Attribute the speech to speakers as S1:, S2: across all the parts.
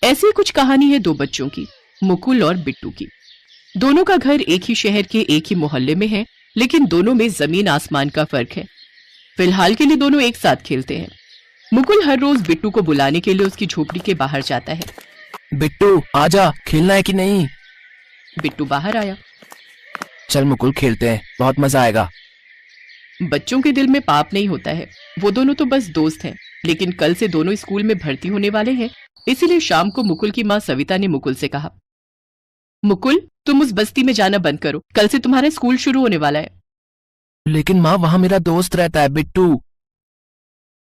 S1: ऐसी कुछ कहानी है दो बच्चों की, मुकुल और बिट्टू की। दोनों का घर एक ही शहर के एक ही मोहल्ले में है, लेकिन दोनों में जमीन आसमान का फर्क है। फिलहाल के लिए दोनों एक साथ खेलते हैं। मुकुल हर रोज बिट्टू को बुलाने के लिए उसकी झोपड़ी के बाहर जाता है।
S2: बिट्टू आजा, खेलना है कि नहीं?
S1: बिट्टू बाहर आया।
S2: चल मुकुल खेलते हैं, बहुत मजा आएगा।
S1: बच्चों के दिल में पाप नहीं होता है, वो दोनों तो बस दोस्त हैं। लेकिन कल से दोनों स्कूल में भर्ती होने वाले हैं, इसीलिए शाम को मुकुल की माँ सविता ने मुकुल से कहा, मुकुल तुम उस बस्ती में जाना बंद करो, कल से तुम्हारा स्कूल शुरू होने वाला है।
S2: लेकिन माँ वहाँ मेरा दोस्त रहता है बिट्टू।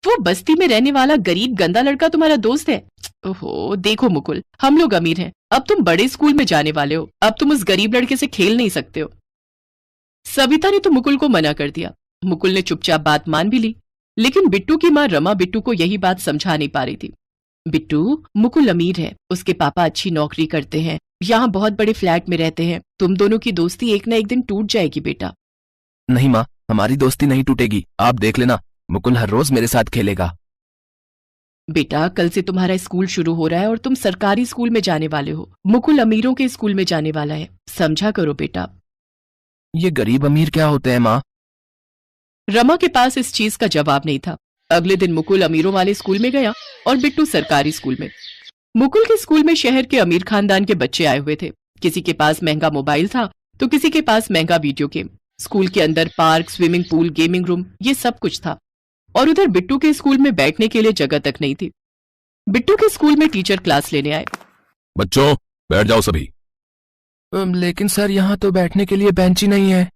S1: वो बस्ती में रहने वाला गरीब गंदा लड़का तुम्हारा दोस्त है? ओहो देखो मुकुल, हम लोग अमीर हैं, अब तुम बड़े स्कूल में जाने वाले हो, अब तुम उस गरीब लड़के से खेल नहीं सकते हो। सविता ने तो मुकुल को मना कर दिया। मुकुल ने चुपचाप बात मान भी ली, लेकिन बिट्टू की माँ रमा बिट्टू को यही बात समझा नहीं पा रही थी। बिट्टू, मुकुल अमीर है, उसके पापा अच्छी नौकरी करते हैं, यहाँ बहुत बड़े फ्लैट में रहते हैं, तुम दोनों की दोस्ती एक ना एक दिन टूट जाएगी बेटा।
S2: नहीं माँ, हमारी दोस्ती नहीं टूटेगी, आप देख लेना, मुकुल हर रोज मेरे साथ खेलेगा।
S1: बेटा कल से तुम्हारा स्कूल शुरू हो रहा है और तुम सरकारी स्कूल में जाने वाले हो, मुकुल अमीरों के स्कूल में जाने वाला है, समझा करो बेटा।
S2: ये गरीब अमीर क्या होते हैं माँ?
S1: रमा के पास इस चीज का जवाब नहीं था। अगले दिन मुकुल अमीरों वाले स्कूल में गया और बिट्टू सरकारी स्कूल में। मुकुल के स्कूल में शहर के अमीर खानदान के बच्चे आए हुए थे। किसी के पास महंगा मोबाइल था तो किसी के पास महंगा वीडियो गेम। स्कूल के अंदर park, swimming pool, gaming room, ये सब कुछ था। और उधर बिट्टू के स्कूल में बैठने के लिए जगह तक नहीं थी। बिट्टू के स्कूल में टीचर क्लास लेने आए।
S3: बच्चों बैठ जाओ सभी।
S2: लेकिन सर यहाँ तो बैठने के लिए बेंच ही नहीं है।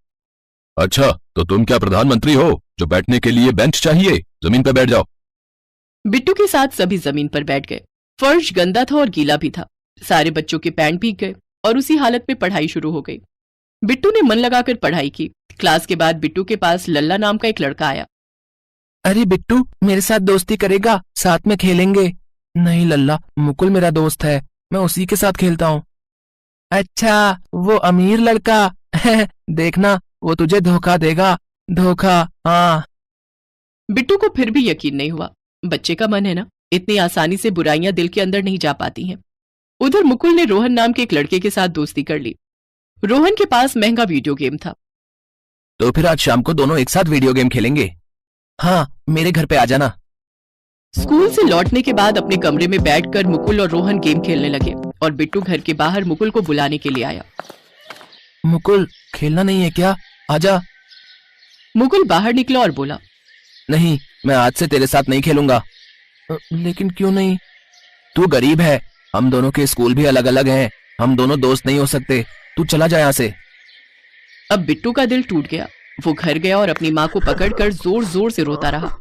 S3: अच्छा तो तुम क्या प्रधानमंत्री हो जो बैठने के लिए बेंच चाहिए? जमीन पर बैठ जाओ।
S1: बिट्टू के साथ सभी जमीन पर बैठ गए। फर्श गंदा था और गीला भी था। सारे बच्चों के पैंट भीग गए और उसी हालत में पढ़ाई शुरू हो गई। बिट्टू ने मन लगाकर पढ़ाई की। क्लास के बाद बिट्टू के पास लल्ला नाम का एक लड़का आया।
S2: अरे बिट्टू मेरे साथ दोस्ती करेगा, साथ में खेलेंगे। नहीं लल्ला, मुकुल मेरा दोस्त है, मैं उसी के साथ खेलता हूँ। अच्छा वो अमीर लड़का देखना वो तुझे धोखा देगा, धोखा। हाँ।
S1: बिट्टू को फिर भी यकीन नहीं हुआ। बच्चे का मन है ना, इतनी आसानी से बुराइयां दिल के अंदर नहीं जा पाती हैं। उधर मुकुल ने रोहन नाम के एक लड़के के साथ दोस्ती कर ली। रोहन के पास महंगा वीडियो गेम था।
S2: तो फिर आज शाम को दोनों एक साथ वीडियो गेम खेलेंगे। हाँ मेरे घर पे आ जाना।
S1: स्कूल से लौटने के बाद अपने कमरे में बैठकर मुकुल और रोहन गेम खेलने लगे और बिट्टू घर के बाहर मुकुल को बुलाने के लिए आया।
S2: मुकुल खेलना नहीं है क्या? आजा।
S1: मुकुल बाहर निकला और बोला,
S2: नहीं मैं आज से तेरे साथ नहीं खेलूंगा। लेकिन क्यों नहीं? तू गरीब है, हम दोनों के स्कूल भी अलग अलग हैं, हम दोनों दोस्त नहीं हो सकते, तू चला जा यहाँ से।
S1: अब बिट्टू का दिल टूट गया। वो घर गया और अपनी माँ को पकड़कर जोर जोर से रोता रहा।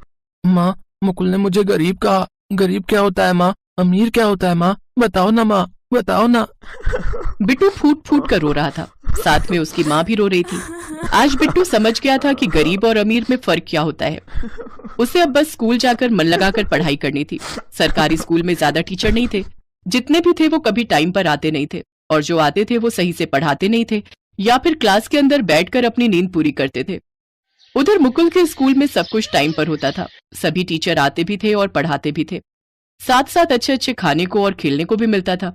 S2: माँ मुकुल ने मुझे गरीब कहा। गरीब क्या होता है माँ? अमीर क्या होता है माँ? बताओ ना माँ, बताओ ना।
S1: बिट्टू फूट फूट कर रो रहा था, साथ में उसकी माँ भी रो रही थी। आज बिट्टू समझ गया था कि गरीब और अमीर में फर्क क्या होता है। उसे अब बस स्कूल जाकर मन लगाकर पढ़ाई करनी थी। सरकारी स्कूल में ज्यादा टीचर नहीं थे, जितने भी थे वो कभी टाइम पर आते नहीं थे, और जो आते थे वो सही से पढ़ाते नहीं थे या फिर क्लास के अंदर बैठकर अपनी नींद पूरी करते थे। उधर मुकुल के स्कूल में सब कुछ टाइम पर होता था। सभी टीचर आते भी थे और पढ़ाते भी थे, साथ साथ अच्छे अच्छे खाने को और खेलने को भी मिलता था।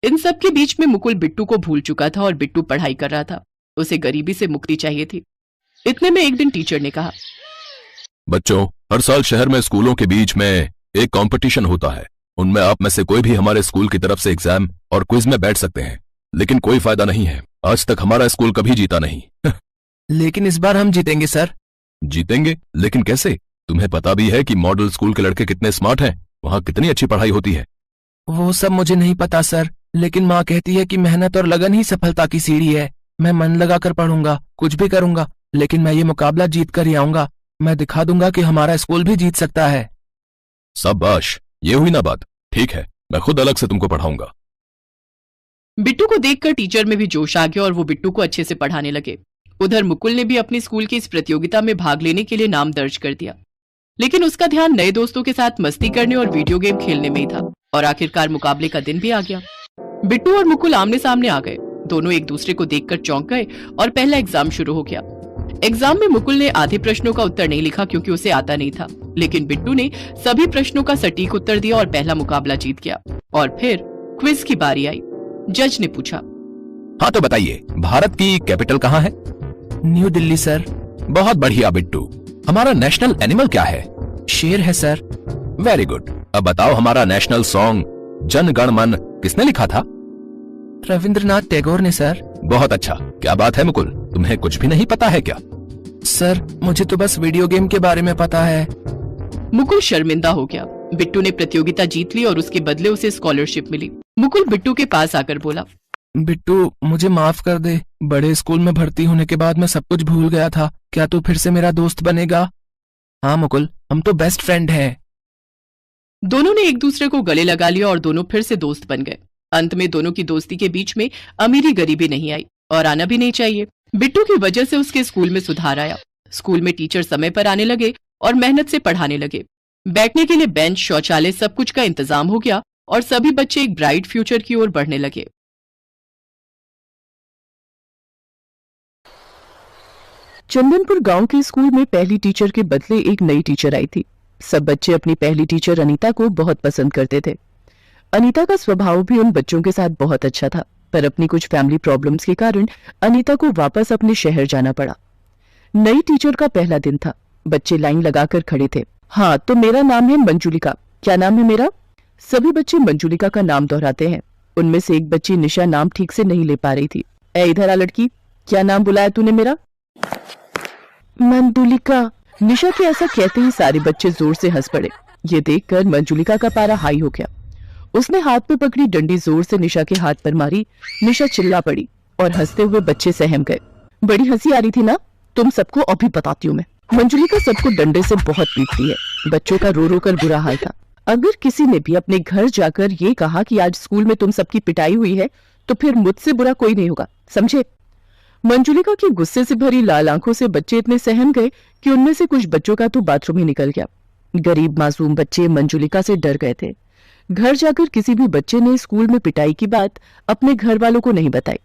S1: इन सब के बीच में मुकुल बिट्टू को भूल चुका था और बिट्टू पढ़ाई कर रहा था। उसे गरीबी से मुक्ति चाहिए थी। इतने में एक दिन टीचर ने कहा,
S3: बच्चों हर साल शहर में स्कूलों के बीच में एक कंपटीशन होता है, उनमें आप में से कोई भी हमारे स्कूल की तरफ से एग्जाम और क्विज में बैठ सकते हैं, लेकिन कोई फायदा नहीं है, आज तक हमारा स्कूल कभी जीता नहीं।
S2: लेकिन इस बार हम जीतेंगे सर।
S3: जीतेंगे? लेकिन कैसे? तुम्हें पता भी है कि मॉडल स्कूल के लड़के कितने स्मार्ट हैं, वहाँ कितनी अच्छी पढ़ाई होती है।
S2: वो सब मुझे नहीं पता सर, लेकिन माँ कहती है कि मेहनत और लगन ही सफलता की सीढ़ी है। मैं मन लगाकर पढ़ूंगा, कुछ भी करूंगा, लेकिन मैं ये मुकाबला जीत कर ही आऊंगा। मैं दिखा दूंगा कि हमारा स्कूल भी जीत सकता है।
S3: शाबाश, ये हुई ना बात। ठीक है, मैं खुद अलग से तुमको पढ़ाऊंगा।
S1: बिट्टू को देखकर टीचर में भी जोश आ गया और वो बिट्टू को अच्छे से पढ़ाने लगे। उधर मुकुल ने भी अपनी स्कूल की इस प्रतियोगिता में भाग लेने के लिए नाम दर्ज कर दिया, लेकिन उसका ध्यान नए दोस्तों के साथ मस्ती करने और वीडियो गेम खेलने में ही था। और आखिरकार मुकाबले का दिन भी आ गया। बिट्टू और मुकुल आमने सामने आ गए। दोनों एक दूसरे को देखकर चौंक गए और पहला एग्जाम शुरू हो गया। एग्जाम में मुकुल ने आधे प्रश्नों का उत्तर नहीं लिखा क्योंकि उसे आता नहीं था, लेकिन बिट्टू ने सभी प्रश्नों का सटीक उत्तर दिया और पहला मुकाबला जीत गया। और फिर क्विज की बारी आई। जज ने पूछा,
S3: हाँ तो बताइए, भारत की कैपिटल कहाँ है?
S2: New Delhi sir.
S3: बहुत बढ़िया बिट्टू। हमारा नेशनल एनिमल क्या है?
S2: शेर है सर।
S3: Very good. अब बताओ, हमारा नेशनल सॉन्ग जन गण मन किसने लिखा था?
S2: रविंद्रनाथ टैगोर ने सर।
S3: बहुत अच्छा। क्या बात है मुकुल, तुम्हें कुछ भी नहीं पता है क्या?
S2: सर मुझे तो बस वीडियो गेम के बारे में पता है।
S1: मुकुल शर्मिंदा हो गया। बिट्टू ने प्रतियोगिता जीत ली और उसके बदले उसे स्कॉलरशिप मिली। मुकुल बिट्टू के पास आकर बोला,
S2: बिट्टू मुझे माफ कर दे, बड़े स्कूल में भर्ती होने के बाद मैं सब कुछ भूल गया था। क्या तू फिर से मेरा दोस्त बनेगा? हाँ मुकुल, हम तो बेस्ट फ्रेंड हैं।
S1: दोनों ने एक दूसरे को गले लगा लिया और दोनों फिर से दोस्त बन गए। अंत में दोनों की दोस्ती के बीच में अमीरी गरीबी नहीं आई और आना भी नहीं चाहिए। बिट्टू की वजह से उसके स्कूल में सुधार आया। स्कूल में टीचर समय पर आने लगे और मेहनत से पढ़ाने लगे। बैठने के लिए बेंच, शौचालय, सब कुछ का इंतजाम हो गया और सभी बच्चे एक ब्राइट फ्यूचर की ओर बढ़ने लगे। चंदनपुर गांव के स्कूल में पहली टीचर के बदले एक नई टीचर आई थी। सब बच्चे अपनी पहली टीचर अनीता को बहुत पसंद करते थे। अनीता का स्वभाव भी उन बच्चों के साथ बहुत अच्छा था, पर अपनी कुछ फैमिली प्रॉब्लम्स के कारण अनीता को वापस अपने शहर जाना पड़ा। नई टीचर का पहला दिन था। बच्चे लाइन लगाकर खड़े थे। हाँ, तो मेरा नाम है मंजुलिका। क्या नाम है मेरा? सभी बच्चे मंजुलिका का नाम दोहराते हैं। उनमें से एक बच्ची निशा नाम ठीक से नहीं ले पा रही थी। ए इधर आ लड़की, क्या नाम बुलाया तूने मेरा? मंजुलिका। निशा के ऐसा कहते ही सारे बच्चे जोर से हंस पड़े। ये देखकर मंजुलिका का पारा हाई हो गया। उसने हाथ में पकड़ी डंडी जोर से निशा के हाथ पर मारी। निशा चिल्ला पड़ी और हंसते हुए बच्चे सहम गए। बड़ी हंसी आ रही थी ना? तुम सबको अभी बताती हूँ मैं। मंजुलिका सबको डंडे से बहुत पीटती है। बच्चों का रो रो कर बुरा हाल था। अगर किसी ने भी अपने घर जाकर ये कहा कि आज स्कूल में तुम सबकी पिटाई हुई है, तो फिर मुझसे बुरा कोई नहीं होगा, समझे? मंजुलिका की गुस्से से भरी लाल आंखों से बच्चे इतने सहम गए कि उनमें से कुछ बच्चों का तो बाथरूम ही निकल गया। गरीब मासूम बच्चे मंजुलिका से डर गए थे। घर जाकर किसी भी बच्चे ने स्कूल में पिटाई की बात अपने घर वालों को नहीं बताई।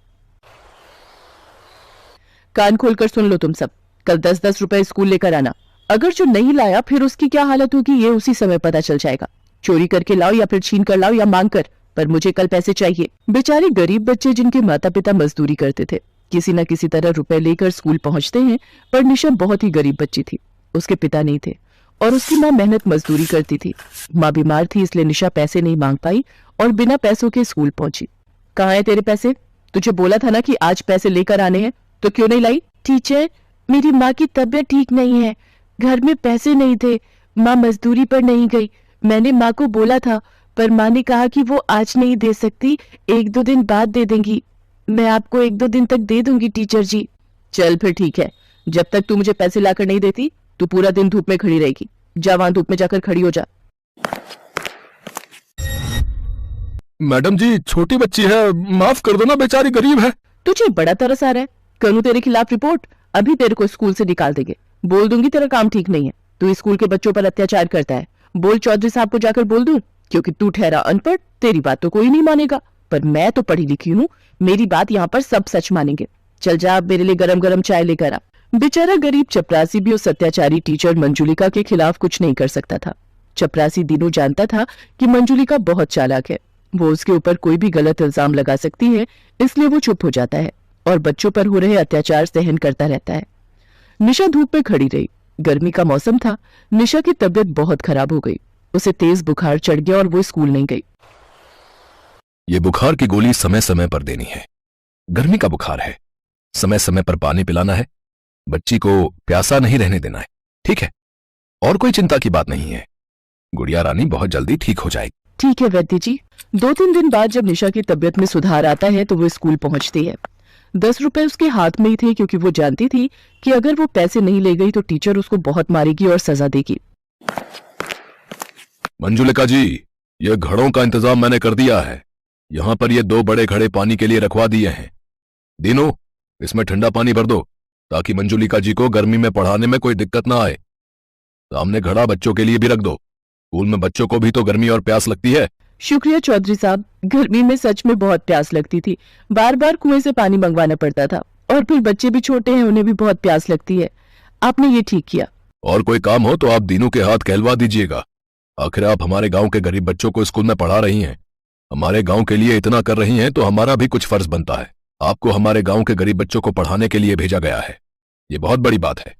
S1: कान खोलकर सुन लो तुम सब, कल 10-10 रुपए स्कूल लेकर आना। अगर जो नहीं लाया फिर उसकी क्या हालत होगी ये उसी समय पता चल जाएगा। चोरी करके लाओ या फिर छीन कर लाओ या मांग कर, पर मुझे कल पैसे चाहिए। बेचारे गरीब बच्चे जिनके माता पिता मजदूरी करते थे, किसी न किसी तरह रुपए लेकर स्कूल पहुंचते हैं। पर निशा बहुत ही गरीब बच्ची थी। उसके पिता नहीं थे और उसकी माँ मेहनत मजदूरी करती थी। माँ बीमार थी, इसलिए निशा पैसे नहीं मांग पाई और बिना पैसों के स्कूल पहुंची। कहाँ है तेरे पैसे? तुझे बोला था ना कि आज पैसे लेकर आने हैं, तो क्यों नहीं लाई? टीचर, मेरी माँ की तबीयत ठीक नहीं है, घर में पैसे नहीं थे, माँ मजदूरी पर नहीं गई। मैंने माँ को बोला था, पर माँ ने कहा कि वो आज नहीं दे सकती, 1-2 दिन बाद दे देंगी। मैं आपको 1-2 दिन तक दे दूंगी टीचर जी। चल फिर ठीक है, जब तक तू मुझे पैसे लाकर नहीं देती तू पूरा दिन धूप में खड़ी रहेगी। जा वहां धूप में जाकर खड़ी हो जा।
S3: मैडम जी, छोटी बच्ची है, माफ कर दो ना, बेचारी गरीब है।
S1: तुझे बड़ा तरस आ रहा है? करूं तेरे खिलाफ रिपोर्ट? अभी तेरे को स्कूल से निकाल देंगे। बोल दूंगी तेरा काम ठीक नहीं है, तू स्कूल के बच्चों पर अत्याचार करता है। बोल चौधरी साहब को जाकर बोल दूं, क्योंकि तू ठहरा अनपढ़, तेरी बात तो कोई नहीं मानेगा, पर मैं तो पढ़ी लिखी हूँ, मेरी बात यहाँ पर सब सच मानेंगे। चल जा, अब मेरे लिए गरम गरम चाय लेकर आ। बेचारा गरीब चपरासी भी उस अत्याचारी टीचर मंजुलिका के खिलाफ कुछ नहीं कर सकता था। चपरासी दिनों जानता था कि मंजुलिका बहुत चालाक है, वो उसके ऊपर कोई भी गलत इल्जाम लगा सकती है, इसलिए वो चुप हो जाता है और बच्चों पर हो रहे अत्याचार सहन करता रहता है। निशा धूप में खड़ी रही। गर्मी का मौसम था। निशा की तबीयत बहुत खराब हो गई। उसे तेज बुखार चढ़ गया और वो स्कूल नहीं गई।
S3: ये बुखार की गोली समय समय पर देनी है। गर्मी का बुखार है, समय समय पर पानी पिलाना है, बच्ची को प्यासा नहीं रहने देना है, ठीक है? और कोई चिंता की बात नहीं है। गुड़िया रानी बहुत जल्दी ठीक हो जाएगी।
S1: ठीक है वैद्य जी। 2-3 दिन बाद जब निशा की तबीयत में सुधार आता है तो वो स्कूल पहुंचती है। 10 रुपए उसके हाथ में ही थे, क्योंकि वो जानती थी कि अगर वो पैसे नहीं ले गई तो टीचर उसको बहुत मारेगी और सजा देगी।
S3: मंजुलिका जी, ये घड़ों का इंतजाम मैंने कर दिया है। यहाँ पर ये 2 बड़े घड़े पानी के लिए रखवा दिए हैं। दीनू, इसमें ठंडा पानी भर दो ताकि मंजुलिका जी को गर्मी में पढ़ाने में कोई दिक्कत ना आए। सामने घड़ा बच्चों के लिए भी रख दो। स्कूल में बच्चों को भी तो गर्मी और प्यास लगती है।
S1: शुक्रिया चौधरी साहब, गर्मी में सच में बहुत प्यास लगती थी। बार बार कुएं से पानी मंगवाना पड़ता था, और फिर बच्चे भी छोटे हैं, उन्हें भी बहुत प्यास लगती है। आपने ये ठीक किया।
S3: और कोई काम हो तो आप दीनू के हाथ कहलवा दीजिएगा। आखिर आप हमारे गांव के गरीब बच्चों को स्कूल में पढ़ा रही हैं। हमारे गांव के लिए इतना कर रही हैं तो हमारा भी कुछ फर्ज बनता है। आपको हमारे गांव के गरीब बच्चों को पढ़ाने के लिए भेजा गया है, ये बहुत बड़ी बात है,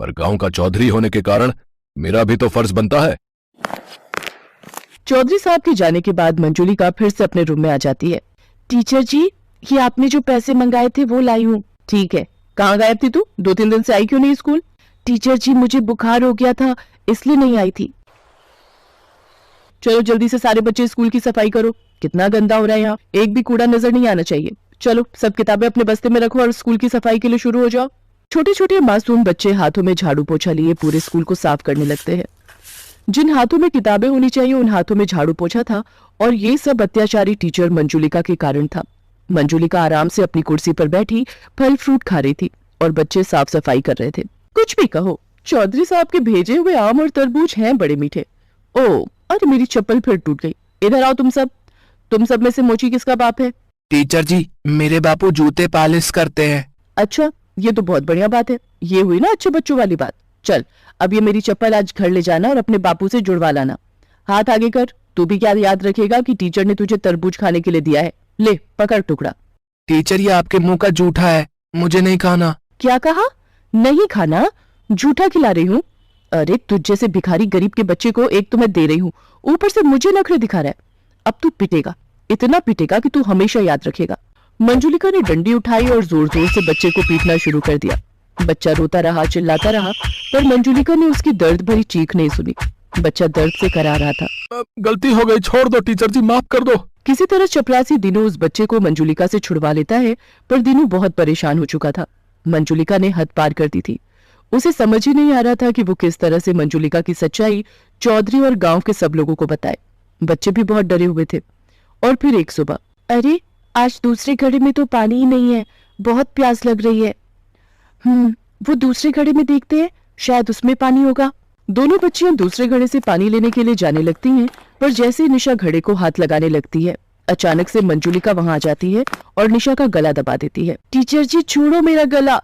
S3: पर गांव का चौधरी होने के कारण मेरा भी तो फर्ज बनता है।
S1: चौधरी साहब के जाने के बाद मंजुलिका फिर से अपने रूम में आ जाती है। टीचर जी, ये आपने जो पैसे मंगाए थे वो लाई हूँ। ठीक है, कहाँ गायब थी तू? 2-3 दिन से आई क्यों नहीं स्कूल? टीचर जी, मुझे बुखार हो गया था इसलिए नहीं आई थी। चलो जल्दी से सारे बच्चे स्कूल की सफाई करो, कितना गंदा हो रहा है यहाँ, एक भी कूड़ा नजर नहीं आना चाहिए। चलो सब किताबें अपने बस्ते में रखो और स्कूल की सफाई के लिए शुरू हो जाओ। छोटे छोटे मासूम बच्चे हाथों में झाड़ू पोछा लिए पूरे स्कूल को साफ करने लगते हैं। जिन हाथों में किताबें होनी चाहिए उन हाथों में झाड़ू पोछा था, और ये सब अत्याचारी टीचर मंजुलिका के कारण था। मंजुलिका आराम से अपनी कुर्सी पर बैठी फल फ्रूट खा रही थी और बच्चे साफ सफाई कर रहे थे। कुछ भी कहो, चौधरी साहब के भेजे हुए आम और तरबूज हैं बड़े मीठे। ओ अरे, मेरी चप्पल फिर टूट गई। इधर आओ तुम सब में से मोची किसका बाप है?
S2: टीचर जी, मेरे बापू जूते पालिश करते हैं।
S1: अच्छा, ये तो बहुत बढ़िया बात है। ये हुई ना अच्छे बच्चों वाली बात। चल, अब ये मेरी चप्पल आज घर ले जाना और अपने बापू से जुड़वा लाना। हाथ आगे कर। तू भी क्या याद रखेगा कि टीचर ने तुझे तरबूज खाने के लिए दिया है? ले पकड़ टुकड़ा।
S2: टीचर, ये आपके मुंह का जूठा है, मुझे नहीं खाना।
S1: क्या कहा? नहीं खाना? जूठा खिला रही हूँ? अरे तुझ जैसे भिखारी गरीब के बच्चे को एक तो मैं दे रही हूँ, ऊपर से मुझे नखरे दिखा रहा है। अब तू पिटेगा, इतना पिटेगा कि तू हमेशा याद रखेगा। मंजुलिका ने डंडी उठाई और जोर जोर से बच्चे को पीटना शुरू कर दिया। बच्चा रोता रहा, चिल्लाता रहा, पर मंजुलिका ने उसकी दर्द भरी चीख नहीं सुनी। बच्चा दर्द से करा रहा था।
S2: गलती हो गई, छोड़ दो टीचर जी, माफ कर दो।
S1: किसी तरह चपरासी दीनू उस बच्चे को मंजुलिका से छुड़वा लेता है, पर दीनू बहुत परेशान हो चुका था। मंजुलिका ने हद पार कर दी थी। उसे समझ ही नहीं आ रहा था कि वो किस तरह से मंजुलिका की सच्चाई चौधरी और गांव के सब लोगों को बताए। बच्चे भी बहुत डरे हुए थे। और फिर एक सुबह, अरे आज दूसरे घड़े में तो पानी ही नहीं है, बहुत प्यास लग रही है। वो दूसरे घड़े में देखते हैं, शायद उसमें पानी होगा। दोनों बच्चियां दूसरे घड़े से पानी लेने के लिए जाने लगती हैं, पर जैसे निशा घड़े को हाथ लगाने लगती है, अचानक से मंजुलिका वहां आ जाती है और निशा का गला दबा देती है। टीचर जी, छोड़ो मेरा गला,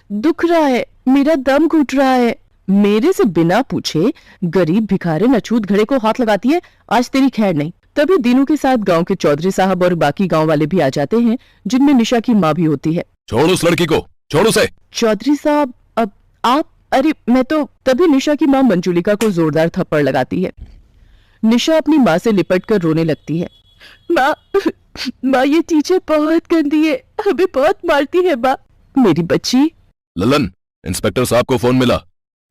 S1: दुख रहा है, मेरा दम घुट रहा है। मेरे से बिना पूछे गरीब भिखारी नछूत घड़े को हाथ लगाती है, आज तेरी खैर नहीं। तभी दीनू के साथ गांव के चौधरी साहब और बाकी गांव वाले भी आ जाते हैं, जिनमें निशा की माँ भी होती है।
S3: छोड़ उस लड़की को, छोड़ उसे।
S1: चौधरी साहब, अब आप? अरे मैं तो। तभी निशा की माँ मंजुलिका को जोरदार थप्पड़ लगाती है। निशा अपनी माँ से लिपटकर रोने लगती है। माँ, ये टीचर बहुत गंदी है, हमें बहुत मारती है माँ। मेरी बच्ची।
S3: ललन, इंस्पेक्टर साहब को फोन मिला,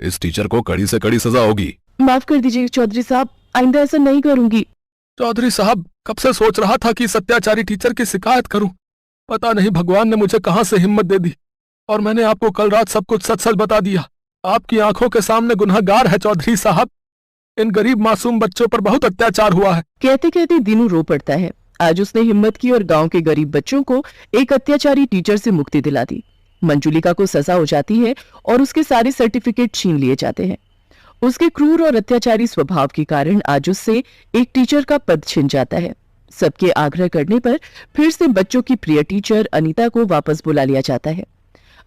S3: इस टीचर को कड़ी से कड़ी सजा होगी।
S1: माफ कर दीजिए चौधरी साहब, आइंदा ऐसा नहीं करूंगी।
S2: चौधरी साहब, कब से सोच रहा था कि इस अत्याचारी टीचर की शिकायत करूं। पता नहीं भगवान ने मुझे कहां से हिम्मत दे दी, और मैंने आपको कल रात सब कुछ सच सच बता दिया। आपकी आंखों के सामने गुनहगार है चौधरी साहब। इन गरीब मासूम बच्चों पर बहुत अत्याचार हुआ है।
S1: कहते कहते दीनू रो पड़ता है। आज उसने हिम्मत की और गांव के गरीब बच्चों को एक अत्याचारी टीचर से मुक्ति दिला दी। मंजुलिका को सजा हो जाती है और उसके सारे सर्टिफिकेट छीन लिए जाते हैं। उसके क्रूर और अत्याचारी स्वभाव के कारण आज उससे एक टीचर का पद छिन जाता है। सबके आग्रह करने पर फिर से बच्चों की प्रिय टीचर अनीता को वापस बुला लिया जाता है।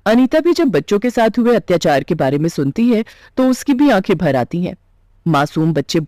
S1: अनीता भी जब बच्चों के साथ हुए अत्याचार के बारे में सुनती है तो उसकी भी आंखें भर आती हैं। मासूम बच्चे